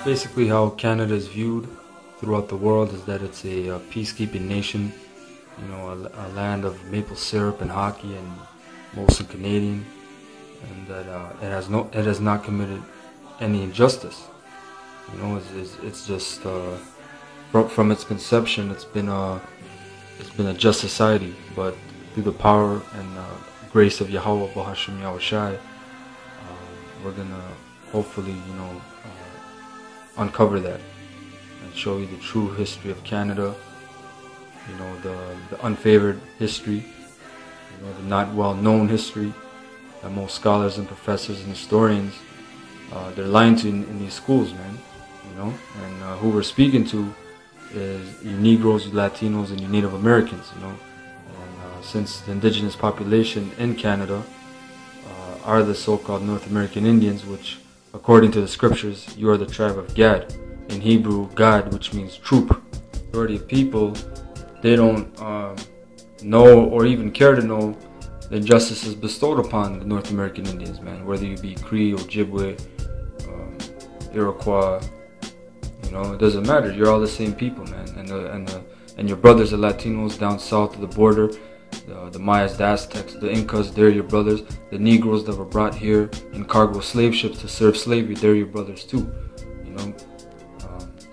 Basically, how Canada is viewed throughout the world is that it's a peacekeeping nation, you know, a land of maple syrup and hockey and Molson Canadian, and that it has not committed any injustice. You know, it's just from its conception, it's been a just society, but through the power and grace of Yahweh Bahashim Yahushai, we're gonna hopefully, you know, uncover that and show you the true history of Canada. You know, the unfavored history, you know, the not well-known history that most scholars and professors and historians they're lying to in these schools, man. You know, and who we're speaking to is you Negroes, you Latinos, and you Native Americans. You know, and since the indigenous population in Canada are the so-called North American Indians, which, according to the scriptures, you are the tribe of Gad. In Hebrew, Gad, which means troop. Majority of people, they don't know or even care to know the injustices bestowed upon the North American Indians, man. Whether you be Cree, Ojibwe, Iroquois, you know, it doesn't matter. You're all the same people, man. And your brothers, the Latinos down south of the border, the Mayas, the Aztecs, the Incas, they're your brothers. The Negroes that were brought here in cargo slave ships to serve slavery, they're your brothers too. You know,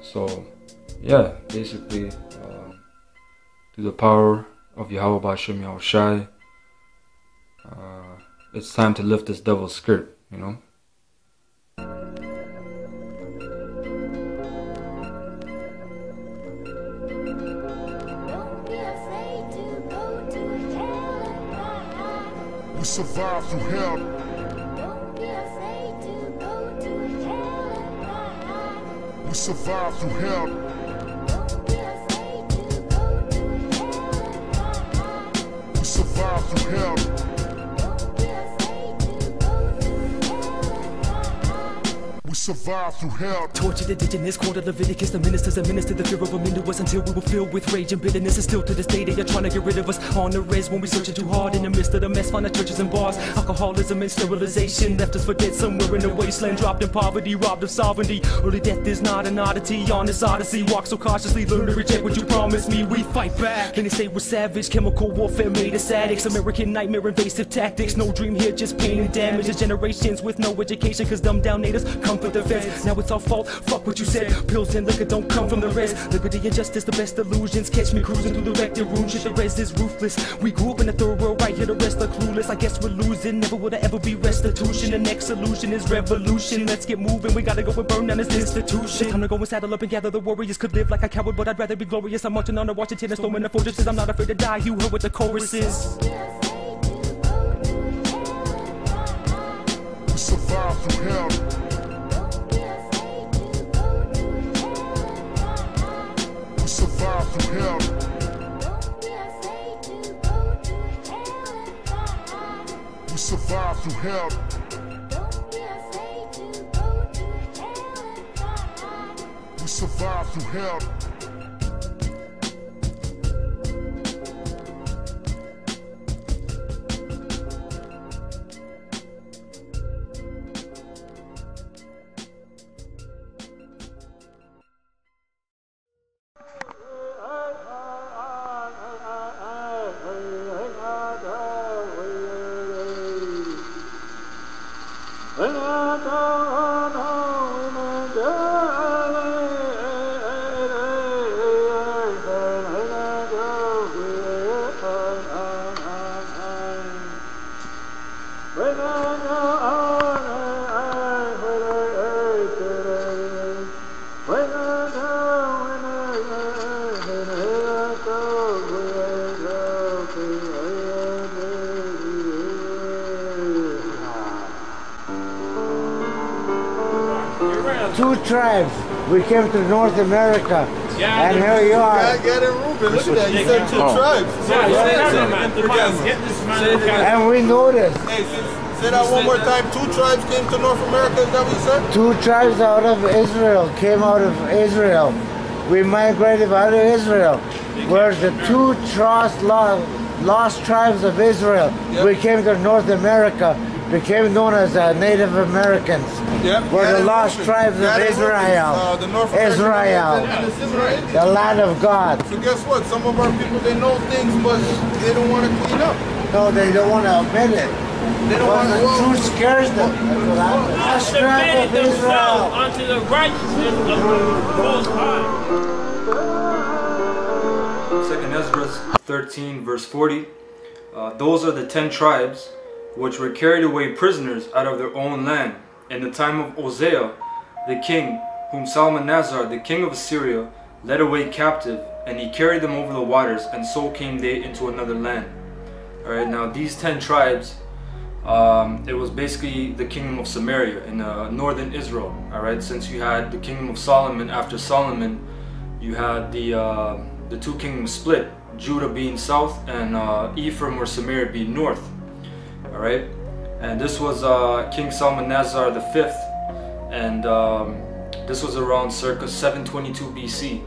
so yeah, basically, through the power of Yahweh Ba'Shem Yahushai, it's time to lift this devil's skirt. You know. We survive through hell. Don't be afraid to go to hell. We survive through hell. Don't be afraid to go to hell. We survive through hell. Don't be afraid to go to hell. We survive through hell. Tortured indigenous, quoted Leviticus, the ministers administered the fear of them into us until we were filled with rage and bitterness. And still to this day they are trying to get rid of us on the res when we searching too hard in the midst of the mess. Find the churches and bars, alcoholism and sterilization left us for dead somewhere in the wasteland, dropped in poverty, robbed of sovereignty. Early death is not an oddity on this odyssey. Walk so cautiously, learn to reject what you promised me. We fight back, then they say we're savage. Chemical warfare made us addicts. American nightmare, invasive tactics. No dream here, just pain and damage. There's generations with no education, cause dumbed down natives comfort the feds. Now it's our fault, fuck what you said. Pills and liquor don't come from the rest. Liberty and justice, the best illusions. Catch me cruising through the wrecked room. Shit, the rest is ruthless. We grew up in the third world, right here the rest are clueless. I guess we're losing, never will there ever be restitution. The next solution is revolution. Let's get moving, we gotta go and burn down this institution. Time to go and saddle up and gather the warriors. Could live like a coward, but I'd rather be glorious. I'm marching on the Washington and storming the fortresses. I'm not afraid to die, you heard what the chorus is. We survive through hell. We survive through hell. We survive through hell. We survive through hell. Two tribes. We came to North America, and here you are. Get in Ruben, look at that. You said two tribes. And we know this. Hey, say that one more time. Two tribes came to North America, is that what you said? Two tribes out of Israel came out of Israel. We migrated out of Israel. We're the two lost tribes of Israel. Yep. We came to North America, became known as Native Americans. Yep. Were the Native lost Americans. tribes of Native Israel. Americans, the North American Israel. Indians and the similar Indians. The land of God. So guess what? Some of our people, they know things, but they don't want to clean up. No, they don't want to admit it. They don't want Well, to. the truth scares them. That's what happened. The strength submitted of themselves Israel. unto the righteousness of the Most High. Second Ezra 13 verse 40. Those are the 10 tribes which were carried away prisoners out of their own land in the time of Hosea the king, whom Salmanazar the king of Assyria led away captive, and he carried them over the waters, and so came they into another land. Alright, now these 10 tribes, it was basically the kingdom of Samaria in northern Israel. Alright, since you had the kingdom of Solomon, after Solomon you had the two kingdoms split, Judah being south and Ephraim or Samaria being north. Alright, and this was King Salmanazar the fifth, and this was around circa 722 BC.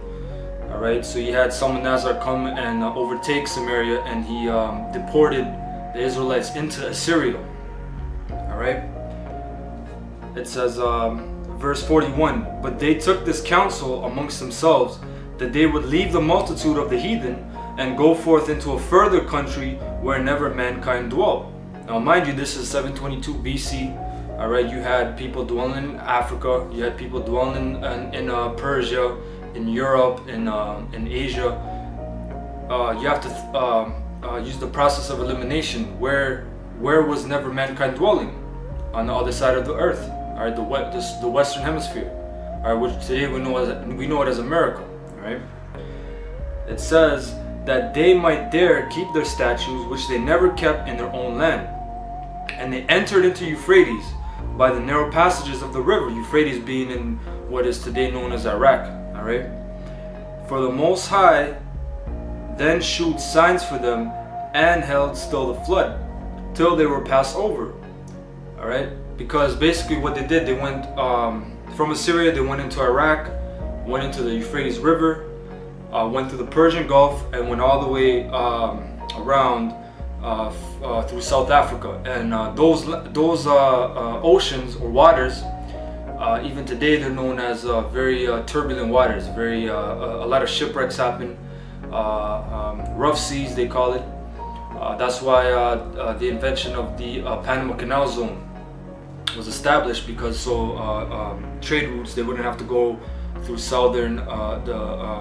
Alright, so he had Salmanazar come and overtake Samaria, and he deported the Israelites into Assyria. Alright, it says verse 41, but they took this counsel amongst themselves that they would leave the multitude of the heathen and go forth into a further country where never mankind dwelt. Now mind you, this is 722 BC. Alright, you had people dwelling in Africa, you had people dwelling in Persia, in Europe, in Asia. You have to use the process of elimination. Where was never mankind dwelling? On the other side of the earth. Alright, the Western Hemisphere. Alright, which today we know it as America. Alright, it says that they might there keep their statutes which they never kept in their own land, and they entered into Euphrates by the narrow passages of the river, Euphrates being in what is today known as Iraq. Alright, for the Most High then shewed signs for them and held still the flood till they were passed over. Alright, because basically what they did, they went from Assyria, they went into Iraq, went into the Euphrates River, went through the Persian Gulf, and went all the way around through South Africa. And those oceans or waters, even today they're known as very turbulent waters. Very a lot of shipwrecks happen, rough seas they call it. That's why the invention of the Panama Canal Zone was established, because trade routes, they wouldn't have to go through southern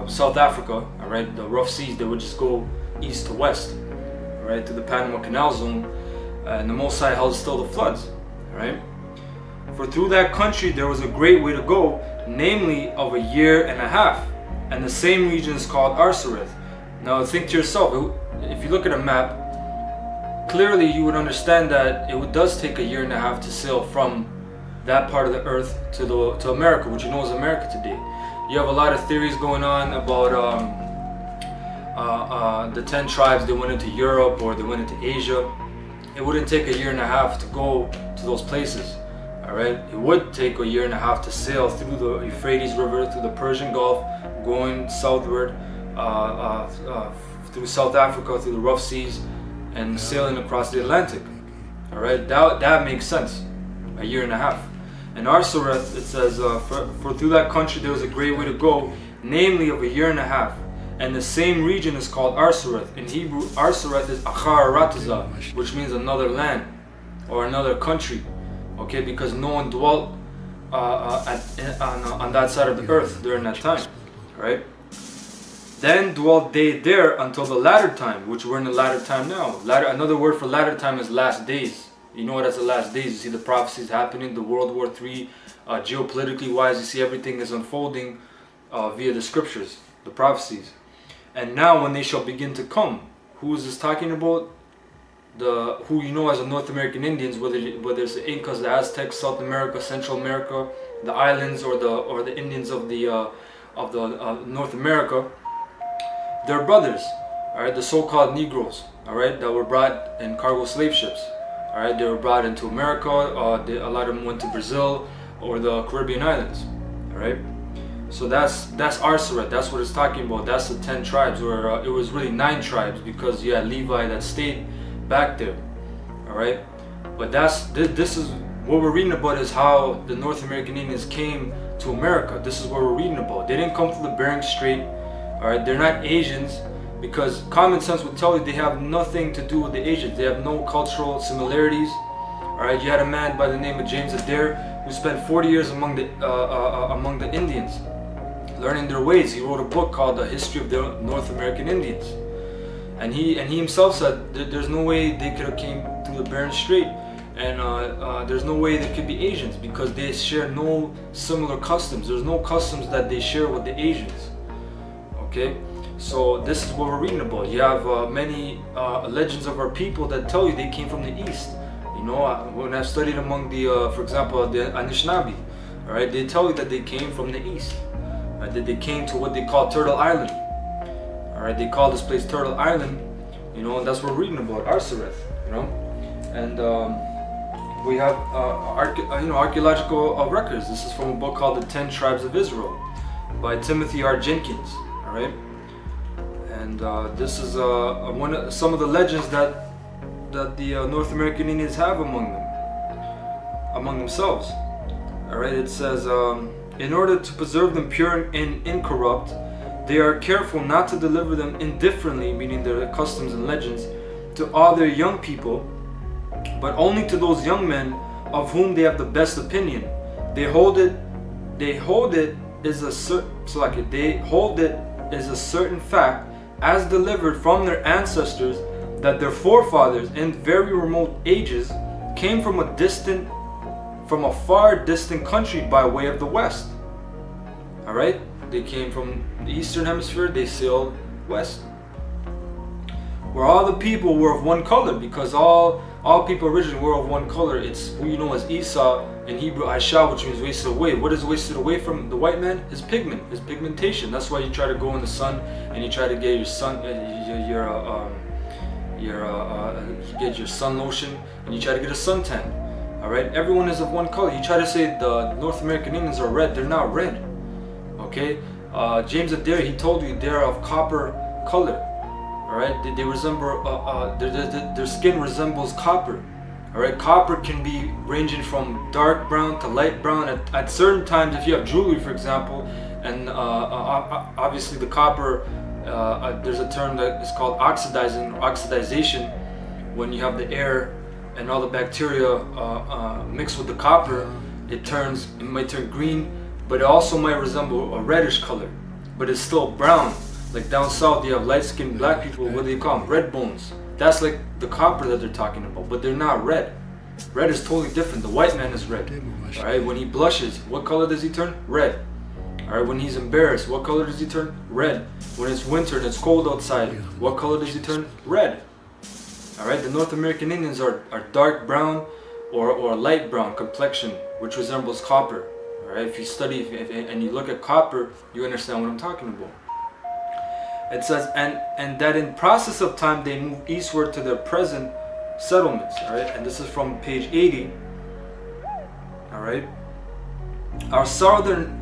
South Africa. Alright, the rough seas, they would just go east to west, right, to the Panama Canal Zone, and the Most High held still the floods. Alright, for through that country there was a great way to go, namely of a year and a half, and the same region is called Arsareth. Now think to yourself, if you look at a map, clearly you would understand that it does take a year and a half to sail from that part of the earth to America, which you know is America today. You have a lot of theories going on about the 10 tribes, they went into Europe or they went into Asia. It wouldn't take a year and a half to go to those places. Alright, it would take a year and a half to sail through the Euphrates River, through the Persian Gulf, going southward through South Africa, through the rough seas, and sailing across the Atlantic. Alright, that makes sense. A year and a half. In Arsareth, it says, for through that country there was a great way to go, namely of a year and a half. And the same region is called Arsareth. In Hebrew, Arsareth is Achar Ratazah, which means another land or another country. Okay, because no one dwelt on that side of the earth during that time. Right? Then dwelt they there until the latter time, which we're in the latter time now. Another word for latter time is last days. You know what that's the last days. You see the prophecies happening, the World War III, geopolitically wise, you see everything is unfolding via the scriptures, the prophecies. And now when they shall begin to come, who is this talking about? Who you know as the North American Indians, whether it's the Incas, the Aztecs, South America, Central America, the islands, or the Indians of the North America, they're brothers. All right, the so-called Negroes. All right, that were brought in cargo slave ships. All right, they were brought into America. A lot of them went to Brazil or the Caribbean islands. All right, so that's Arsareth. That's what it's talking about. That's the 10 tribes, or it was really 9 tribes, because you had Levi that stayed back there. All right, But this is what we're reading about, is how the North American Indians came to America. This is what we're reading about. They didn't come through the Bering Strait. All right, they're not Asians, because common sense would tell you they have nothing to do with the Asians. They have no cultural similarities. All right, you had a man by the name of James Adair who spent 40 years among the Indians, learning their ways. He wrote a book called The History of the North American Indians, and he himself said there's no way they could have came through the Bering Strait, and there's no way they could be Asians, because they share no similar customs. There's no customs that they share with the Asians. Okay, so this is what we're reading about. You have many legends of our people that tell you they came from the east. You know, when I've studied among the, for example, the Anishinaabe, all right, they tell you that they came from the east. Right, that they came to what they call Turtle Island. All right, they call this place Turtle Island. You know, and that's what we're reading about, Arsareth. You know, and we have archaeological records. This is from a book called The 10 Tribes of Israel by Timothy R. Jenkins. All right, and this is some of the legends that the North American Indians have among themselves. All right, it says, in order to preserve them pure and incorrupt, they are careful not to deliver them indifferently, meaning their customs and legends, to all their young people, but only to those young men of whom they have the best opinion. They hold it as a certain fact, as delivered from their ancestors, that their forefathers in very remote ages came from a far distant country by way of the west. All right, they came from the eastern hemisphere, they sailed west, where all the people were of one color, because all people originally were of one color. It's who you know as Esau in Hebrew, Aisha, which means wasted away. What is wasted away from the white man? His pigment, his pigmentation. That's why you try to go in the sun and you try to get get your sun lotion, and you try to get a suntan. All right, everyone is of one color. You try to say the North American Indians are red, they're not red. Okay, James Adair, he told you they're of copper color. All right, they resemble their skin resembles copper. All right, copper can be ranging from dark brown to light brown at certain times. If you have jewelry, for example, and obviously the copper, there's a term that is called oxidization, when you have the air and all the bacteria mixed with the copper, it might turn green, but it also might resemble a reddish color, but it's still brown. Like down south, you have light-skinned black people. What do you call them? Red bones. That's like the copper that they're talking about, but they're not red. Red is totally different. The white man is red. All right, when he blushes, what color does he turn? Red. All right, when he's embarrassed, what color does he turn? Red. When it's winter and it's cold outside, what color does he turn? Red. All right, the North American Indians are dark brown or light brown complexion, which resembles copper. All right, if you study and you look at copper, you understand what I'm talking about. It says, and that in process of time they move eastward to their present settlements. All right, and this is from page 80. All right, our southern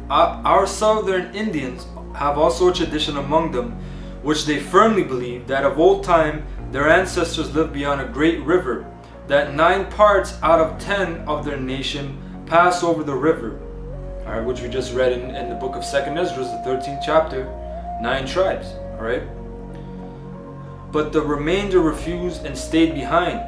Indians have also a tradition among them, which they firmly believe that of old time their ancestors lived beyond a great river, that 9 parts out of 10 of their nation pass over the river. All right, which we just read in the book of 2nd Ezra, the 13th chapter, 9 tribes. All right, but the remainder refused and stayed behind,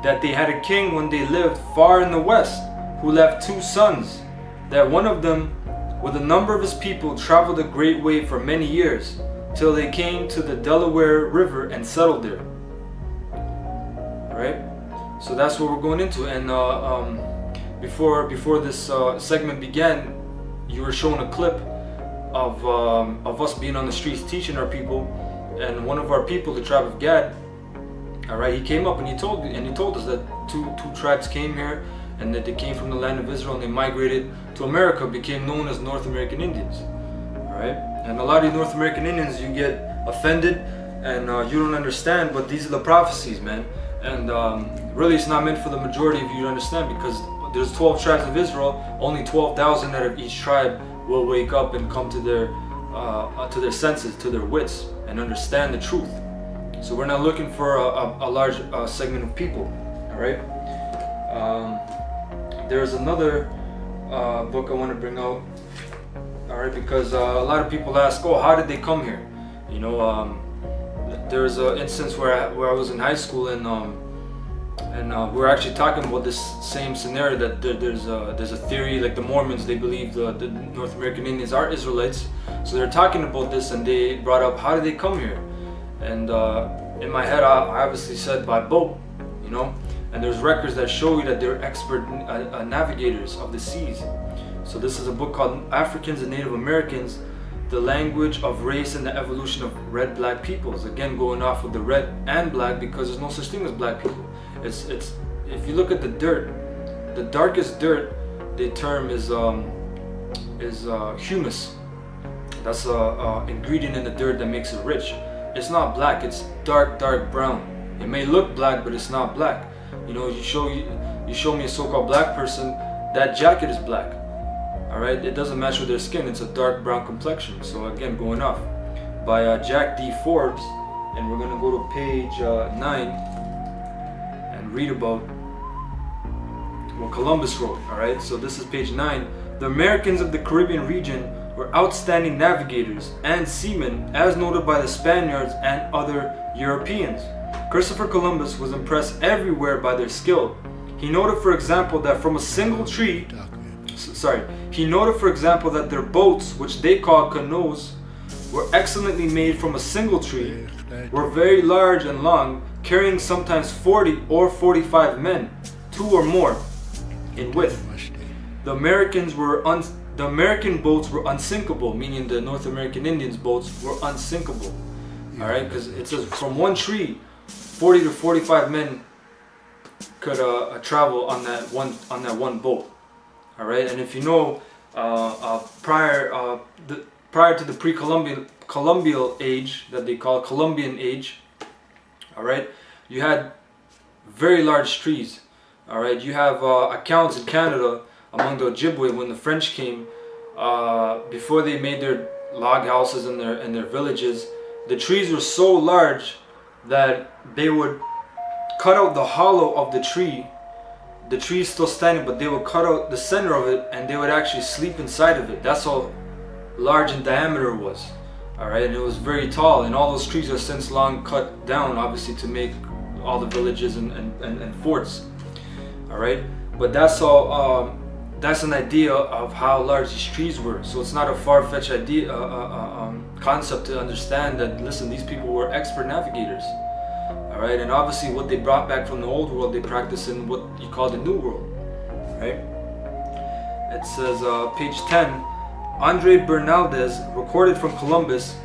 that they had a king when they lived far in the west, who left 2 sons, that one of them with a number of his people traveled a great way for many years, till they came to the Delaware River and settled there. All right, so that's what we're going into. And before this segment began, you were shown a clip of us being on the streets teaching our people, and one of our people, the tribe of Gad, all right, he came up and he told us that two tribes came here, and that they came from the land of Israel and they migrated to America, became known as North American Indians. All right, and a lot of North American Indians, you get offended and you don't understand, but these are the prophecies, man. And really, it's not meant for the majority of you to understand, because there's 12 tribes of Israel. Only 12,000 out of each tribe will wake up and come to their senses, to their wits, and understand the truth. So we're not looking for a large segment of people. All right. There's another book I want to bring out. All right, because a lot of people ask, oh, how did they come here? You know, there's an instance where I was in high school, and we're actually talking about this same scenario, that there's a theory, like the Mormons, they believe the North American Indians are Israelites. So they're talking about this, and they brought up, how did they come here? And in my head, I obviously said by boat, you know. And there's records that show you that they're expert navigators of the seas. So this is a book called Africans and Native Americans: The Language of Race and the Evolution of Red-Black Peoples. Again, going off of the red and black, because there's no such thing as black people. It's if you look at the dirt, the darkest dirt, the term is humus. That's a ingredient in the dirt that makes it rich. It's not black, it's dark brown. It may look black, but it's not black. You know, you show me a so-called black person, that jacket is black. All right, it doesn't match with their skin. It's a dark brown complexion. So again, going off by Jack D. Forbes, and we're gonna go to page 9 and read about what Columbus wrote. All right, so this is page 9. The Americans of the Caribbean region were outstanding navigators and seamen, as noted by the Spaniards and other Europeans. Christopher Columbus was impressed everywhere by their skill. He noted, for example, that their boats, which they called canoes, were excellently made from a single tree, were very large and long, carrying sometimes 40 or 45 men, 2 or more, in width. The American boats were unsinkable, meaning the North American Indians' boats were unsinkable. All right, because it says from one tree, 40 to 45 men could travel on that one boat. All right, and if you know, prior to the pre-Columbian age, that they call Columbian age, all right, you had very large trees. All right, you have accounts in Canada among the Ojibwe when the French came, before they made their log houses in their villages. The trees were so large that they would cut out the hollow of the tree. The tree is still standing, but they would cut out the center of it, and they would actually sleep inside of it. That's how large in diameter it was. All right, and it was very tall, and all those trees are since long cut down, obviously, to make all the villages and forts. All right, but that's all. That's an idea of how large these trees were. So it's not a far-fetched idea, concept to understand that, listen, these people were expert navigators. All right, and obviously what they brought back from the old world, they practice in what you call the new world. Right? It says, page 10, Andre Bernaldez recorded from Columbus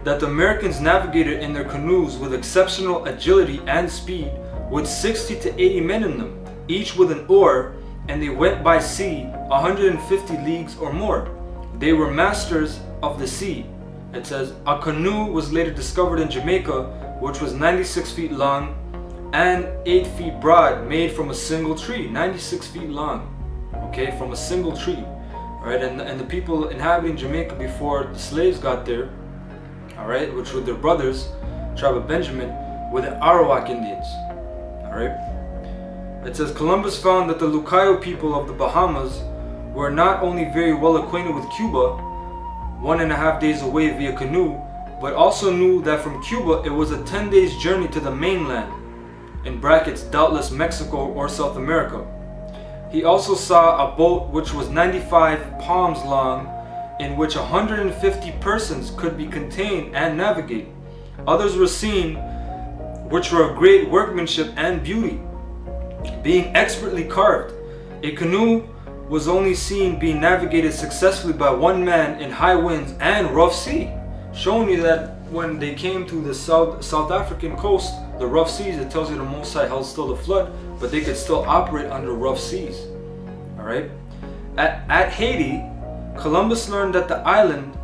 that the Americans navigated in their canoes with exceptional agility and speed, with 60 to 80 men in them, each with an oar, and they went by sea 150 leagues or more. They were masters of the sea. It says, a canoe was later discovered in Jamaica, which was 96 feet long and 8 feet broad, made from a single tree. 96 feet long, okay, from a single tree. All right, and the people inhabiting Jamaica before the slaves got there, all right, which were their brothers, tribe of Benjamin, were the Arawak Indians. All right. It says Columbus found that the Lucayo people of the Bahamas were not only very well acquainted with Cuba, 1.5 days away via canoe, but also knew that from Cuba it was a 10 days journey to the mainland, in brackets doubtless Mexico or South America. He also saw a boat which was 95 palms long, in which 150 persons could be contained and navigate. Others were seen which were of great workmanship and beauty, being expertly carved. A canoe was only seen being navigated successfully by one man in high winds and rough sea, showing you that when they came to the South African coast, the rough seas, it tells you the Most High held still the flood, but they could still operate under rough seas. All right. At Haiti, Columbus learned that that island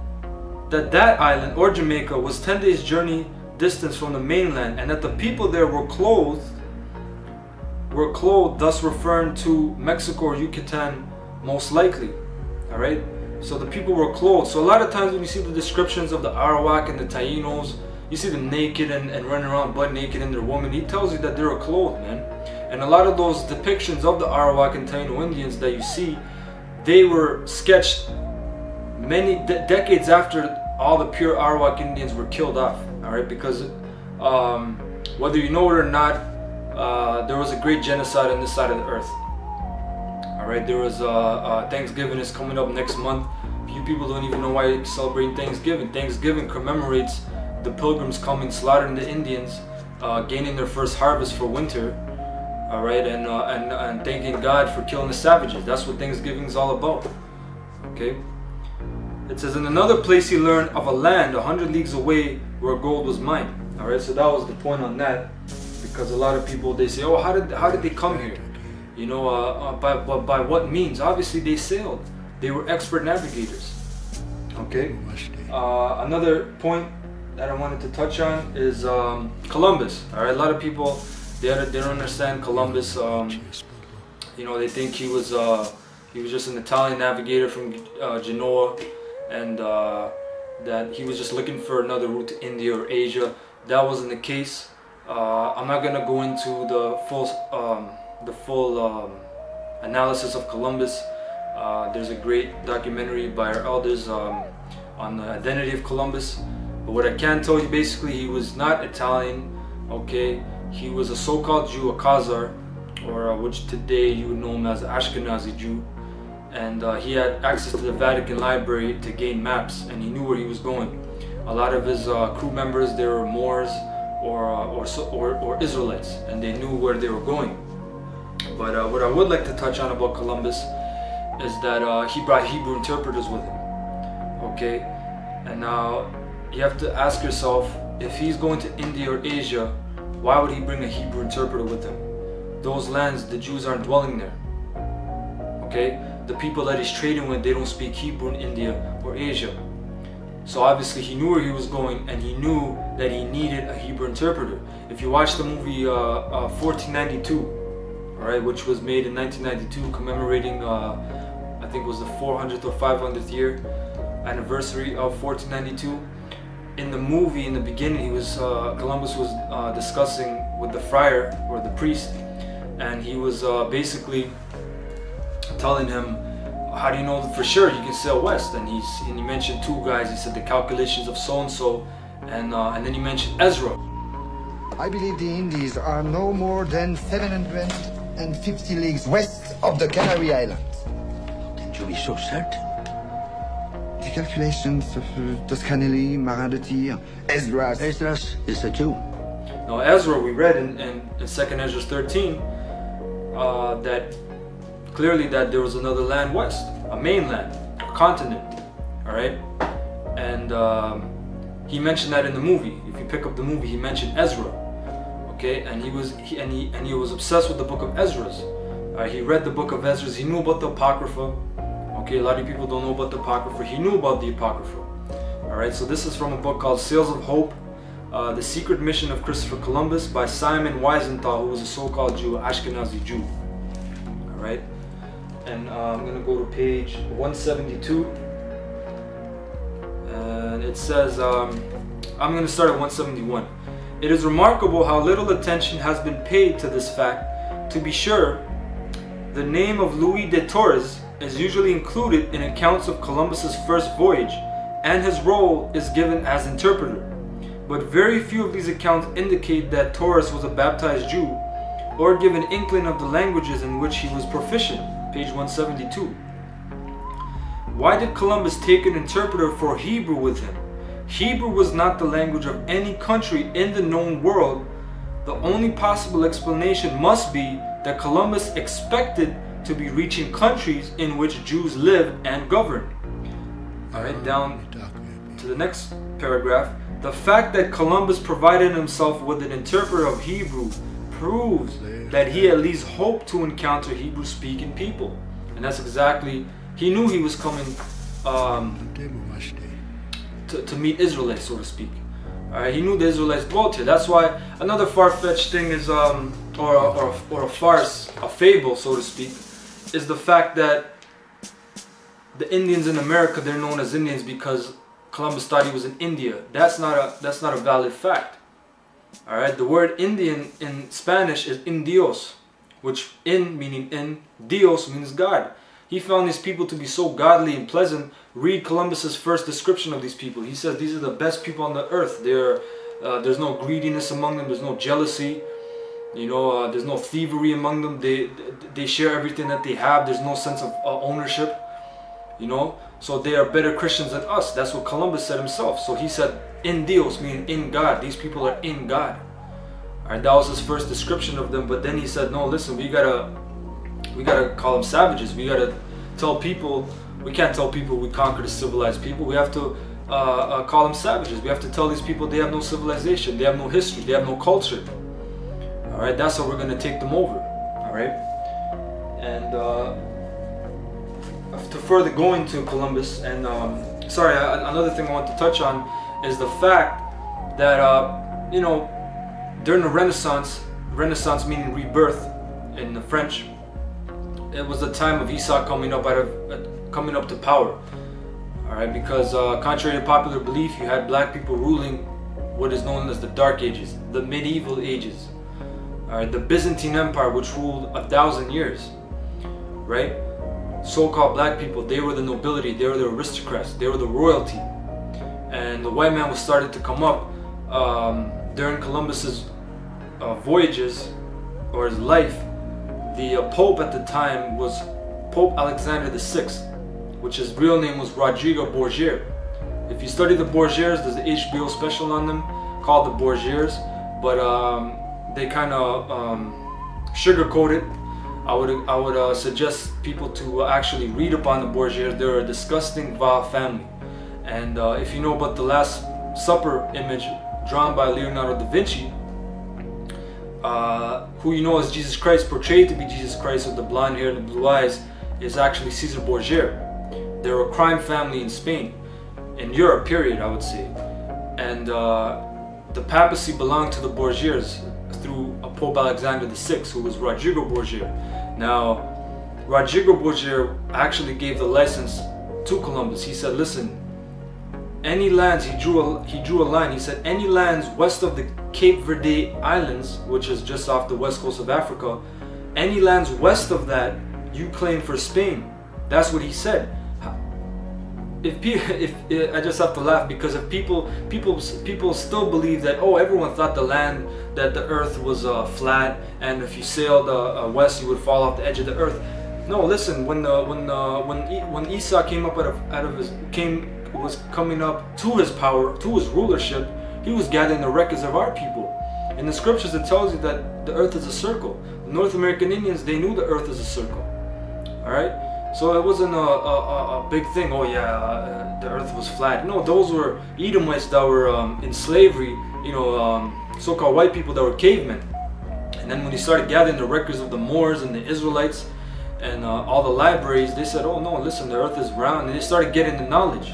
or Jamaica was 10 days journey distance from the mainland, and that the people there were clothed, thus referring to Mexico or Yucatan most likely. All right, so the people were clothed. So a lot of times when you see the descriptions of the Arawak and the Tainos, you see them naked and running around butt naked and their woman. He tells you that they were clothed, man. And a lot of those depictions of the Arawak and Taino Indians that you see, they were sketched many decades after all the pure Arawak Indians were killed off. All right, because whether you know it or not, there was a great genocide on this side of the earth. All right, there was Thanksgiving is coming up next month. Few people don't even know why you're celebrating Thanksgiving. Thanksgiving commemorates the pilgrims coming, slaughtering the Indians, gaining their first harvest for winter. All right, and thanking God for killing the savages. That's what Thanksgiving is all about. Okay. It says, in another place he learned of a land 100 leagues away where gold was mined. All right, so that was the point on that, because a lot of people, they say, oh, how did they come here? You know, by what means? Obviously they sailed. They were expert navigators. Okay. Another point that I wanted to touch on is Columbus. All right, a lot of people, they don't understand Columbus. You know, they think he was just an Italian navigator from Genoa, and that he was just looking for another route to India or Asia. That wasn't the case. I'm not gonna go into the full analysis of Columbus. There's a great documentary by our elders on the identity of Columbus. But what I can tell you, basically, he was not Italian. Okay, he was a so-called Jew, a Khazar, or which today you would know him as Ashkenazi Jew. And he had access to the Vatican Library to gain maps, and he knew where he was going. A lot of his crew members, they were Moors or Israelites, and they knew where they were going. But what I would like to touch on about Columbus is that he brought Hebrew interpreters with him. Okay, and now you have to ask yourself, if he's going to India or Asia, why would he bring a Hebrew interpreter with him? Those lands, the Jews aren't dwelling there. Okay, the people that he's trading with, they don't speak Hebrew in India or Asia. So obviously he knew where he was going, and he knew that he needed a Hebrew interpreter. If you watch the movie 1492, all right, which was made in 1992, commemorating I think it was the 400th or 500th year anniversary of 1492. In the movie, in the beginning, Columbus was discussing with the friar or the priest, and he was basically telling him, how do you know for sure you can sail west? And he mentioned two guys. He said the calculations of so and so, and then he mentioned Ezra. I believe the Indies are no more than 750 leagues west of the Canary Islands. Can you be so certain? The calculations of Toscanelli, Marin de Tir, Esdras. Esdras is a Jew. Now Ezra, we read in 2nd Ezra 13 that clearly that there was another land west, a mainland, a continent, all right? And he mentioned that in the movie. If you pick up the movie, he mentioned Ezra, okay? And he was obsessed with the book of Ezra's. He read the book of Ezra's. He knew about the Apocrypha. Okay, a lot of people don't know about the Apocrypha. He knew about the Apocrypha. All right, so this is from a book called Sails of Hope, The Secret Mission of Christopher Columbus by Simon Wiesenthal, who was a so-called Jew, Ashkenazi Jew. All right, and I'm going to go to page 172. And it says, I'm going to start at 171. It is remarkable how little attention has been paid to this fact. To be sure, the name of Louis de Torres is usually included in accounts of Columbus's first voyage, and his role is given as interpreter. But very few of these accounts indicate that Torres was a baptized Jew, or give an inkling of the languages in which he was proficient. Page 172. Why did Columbus take an interpreter for Hebrew with him? Hebrew was not the language of any country in the known world. The only possible explanation must be that Columbus expected to be reaching countries in which Jews live and govern. All right, down to the next paragraph. The fact that Columbus provided himself with an interpreter of Hebrew proves that he at least hoped to encounter Hebrew-speaking people. And that's exactly, he knew he was coming to meet Israelites, so to speak. All right, he knew the Israelites dwelt here. That's why another far-fetched thing is, or a farce, a fable, so to speak, is the fact that the Indians in America, they're known as Indians because Columbus thought he was in India. That's not a valid fact. All right, the word Indian in Spanish is indios. which in meaning in, Dios means God. He found these people to be so godly and pleasant. Read Columbus's first description of these people. He says these are the best people on the earth. There's no greediness among them. There's no jealousy. There's no thievery among them. They share everything that they have. There's no sense of ownership. So they are better Christians than us. That's what Columbus said himself. So he said in Dios, meaning in God. These people are in God. Alright, that was his first description of them. But then he said, no, listen, we gotta call them savages. We gotta tell people, we can't tell people we conquered a civilized people. We have to call them savages. We have to tell these people they have no civilization, they have no history, they have no culture. Alright, that's how we're gonna take them over. Alright, and to further go into Columbus, and another thing I want to touch on is the fact that during the Renaissance meaning rebirth in the French, it was the time of Esau coming up to power. All right, because contrary to popular belief, you had black people ruling what is known as the Dark Ages, the medieval ages. All right, the Byzantine Empire, which ruled 1,000 years. Right, so-called black people, they were the nobility, they were the aristocrats, they were the royalty, and the white man was starting to come up during Columbus's voyages or his life. The Pope at the time was Pope Alexander VI, which his real name was Rodrigo Borgia. If you study the Borgias, there's an HBO special on them called the Borgias, but they kind of sugarcoat it. I would suggest people to actually read upon the Borgias. They're a disgusting, vile family. And if you know about the Last Supper image drawn by Leonardo da Vinci, who you know as Jesus Christ, portrayed to be Jesus Christ with the blonde hair and the blue eyes, is actually Caesar Borgia. They're a crime family in Spain, in Europe, period, I would say. And the papacy belonged to the Borgias through Pope Alexander VI, who was Rodrigo Borgia. Now, Rodrigo Borgia actually gave the license to Columbus. He said, listen, any lands, he drew a line. He said, any lands west of the Cape Verde Islands, which is just off the west coast of Africa, any lands west of that, you claim for Spain. That's what he said. If I just have to laugh, because if people still believe that, oh, everyone thought that the earth was flat, and if you sailed west you would fall off the edge of the earth. No, listen, when Esau came up was coming up to his power, to his rulership, he was gathering the records of our people. In the scriptures it tells you that the earth is a circle. The North American Indians, they knew the earth is a circle. Alright? So it wasn't a big thing, oh yeah, the earth was flat. No, those were Edomites that were in slavery, so-called white people that were cavemen. And then when they started gathering the records of the Moors and the Israelites and all the libraries, they said, oh no, listen, the earth is round, and they started getting the knowledge.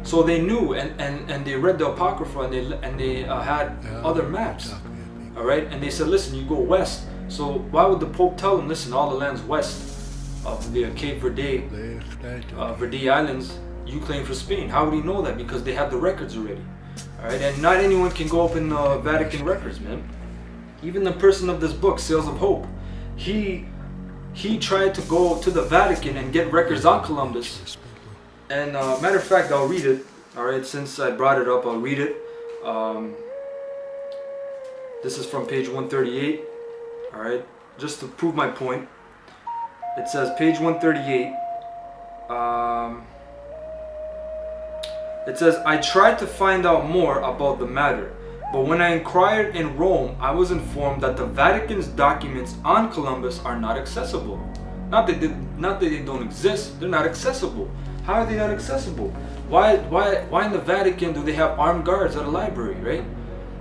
So they knew, and they read the Apocrypha, and they had other maps. Alright, and they said, listen, you go west. So why would the Pope tell them, listen, all the lands west of the Cape Verde, Verde Islands, you claim for Spain? How would he know that? Because they had the records already. Alright, and not anyone can go up in the Vatican records, man. Even the person of this book, Sails of Hope, he tried to go to the Vatican and get records on Columbus. And matter of fact, I'll read it. Alright, since I brought it up, I'll read it. This is from page 138. Alright, just to prove my point. It says, page 138, it says, I tried to find out more about the matter, but when I inquired in Rome, I was informed that the Vatican's documents on Columbus are not accessible. Not that they don't exist, they're not accessible. How are they not accessible? Why in the Vatican do they have armed guards at a library, right?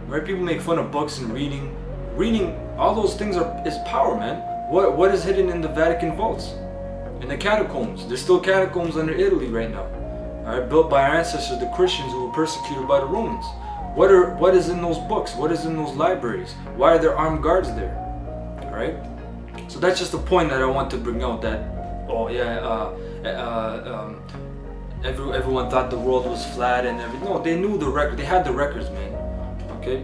Right? People make fun of books and reading. Reading, all those things is power, man. What is hidden in the Vatican vaults? In the catacombs. There's still catacombs under Italy right now. Alright, built by our ancestors, the Christians who were persecuted by the Romans. What is in those books? What is in those libraries? Why are there armed guards there? Alright? So that's just a point that I want to bring out, that, oh yeah, everyone thought the world was flat and everything. No, they knew the record. They had the records, man. Okay?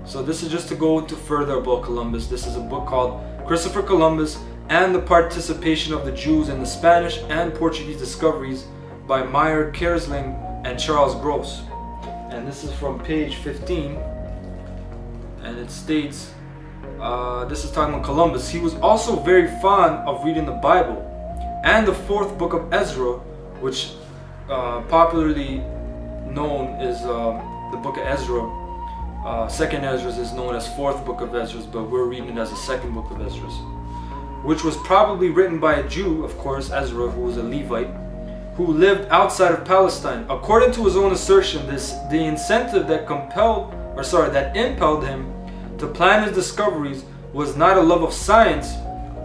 So this is just to go to further about Columbus. This is a book called Christopher Columbus, and the participation of the Jews in the Spanish and Portuguese discoveries by Meyer Kersling and Charles Gross. And this is from page 15, and it states, this is talking about Columbus. He was also very fond of reading the Bible and the fourth book of Ezra, which popularly known is the book of Ezra. Second Ezra is known as fourth book of Ezra, but we're reading it as the second book of Ezra, which was probably written by a Jew, of course, Ezra, who was a Levite, who lived outside of Palestine. According to his own assertion, the incentive that impelled him to plan his discoveries was not a love of science,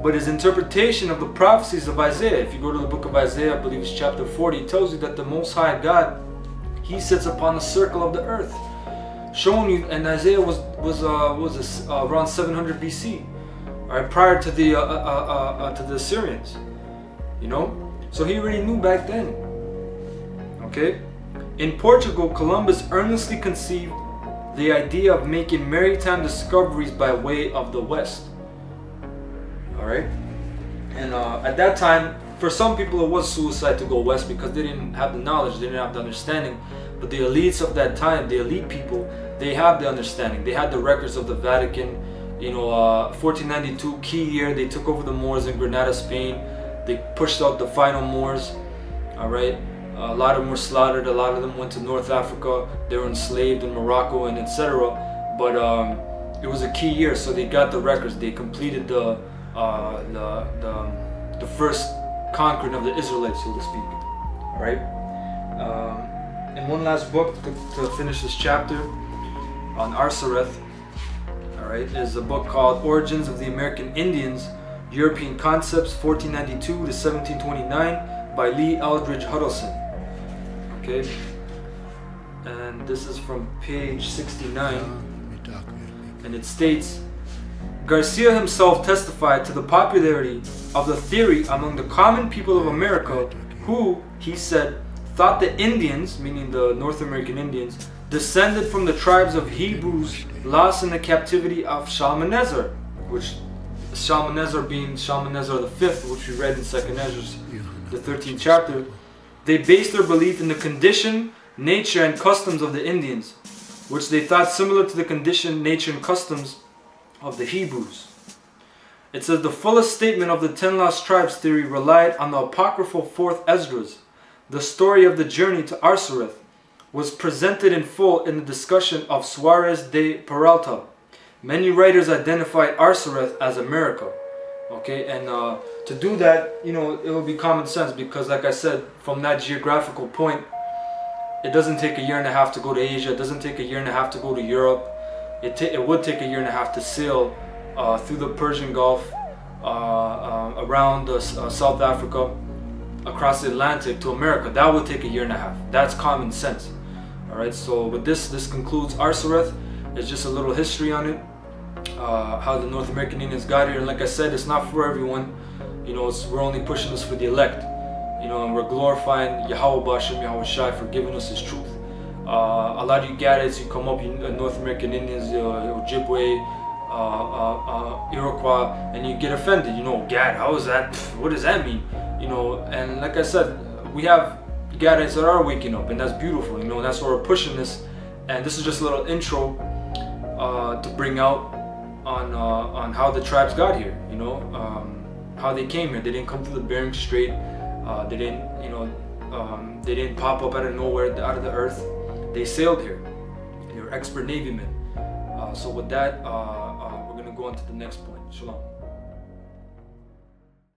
but his interpretation of the prophecies of Isaiah. If you go to the book of Isaiah, I believe it's chapter 40, it tells you that the Most High God, He sits upon the circle of the earth, showing you. And Isaiah was around 700 BC, right, prior to the Assyrians, you know. So he already knew back then. Okay, in Portugal, Columbus earnestly conceived the idea of making maritime discoveries by way of the West. Alright, and at that time, for some people it was suicide to go west because they didn't have the knowledge, they didn't have the understanding. But the elites of that time, the elite people, they have the understanding. They had the records of the Vatican. You know, 1492, key year, they took over the Moors in Granada, Spain. They pushed out the final Moors. Alright, a lot of them were slaughtered, a lot of them went to North Africa, they were enslaved in Morocco and etc. But it was a key year, so they got the records. They completed the first conquering of the Israelites, so to speak. Alright, and one last book to finish this chapter on Arsareth, alright, is a book called Origins of the American Indians, European Concepts, 1492 to 1729, by Lee Eldridge Huddleston. Okay, and this is from page 69, and it states, Garcia himself testified to the popularity of the theory among the common people of America, who, he said, thought the Indians, meaning the North American Indians, descended from the tribes of Hebrews lost in the captivity of Shalmaneser, which Shalmaneser being Shalmaneser V, which we read in 2nd Ezra, the 13th chapter. They based their belief in the condition, nature, and customs of the Indians, which they thought similar to the condition, nature, and customs of the Hebrews. It says the fullest statement of the 10 lost tribes theory relied on the apocryphal 4th Esdras. The story of the journey to Arsareth was presented in full in the discussion of Suarez de Peralta. Many writers identified Arsareth as America. Okay, and to do that, you know, it will be common sense, because like I said, from that geographical point, it doesn't take a year and a half to go to Asia. It doesn't take a year and a half to go to Europe. It would take a year and a half to sail through the Persian Gulf, around South Africa, across the Atlantic to America. That would take a year and a half. That's common sense. Alright, so with this concludes Arsareth. It's just a little history on it, how the North American Indians got here. And like I said, it's not for everyone. You know, we're only pushing this for the elect. You know, and we're glorifying Yahweh Bashem, Yahweh Shai, for giving us His truth. A lot of you Gadites, you come up, you North American Indians, Ojibwe, Iroquois, and you get offended. You know, Gad, how is that? What does that mean? You know, and like I said, we have Gadites that are waking up, and that's beautiful. You know, and that's why we're pushing this. And this is just a little intro to bring out on how the tribes got here. You know, how they came here. They didn't come through the Bering Strait. They didn't, you know, they didn't pop up out of nowhere, out of the earth. They sailed here. They were expert Navy men. So with that, we're gonna go on to the next point. Shalom.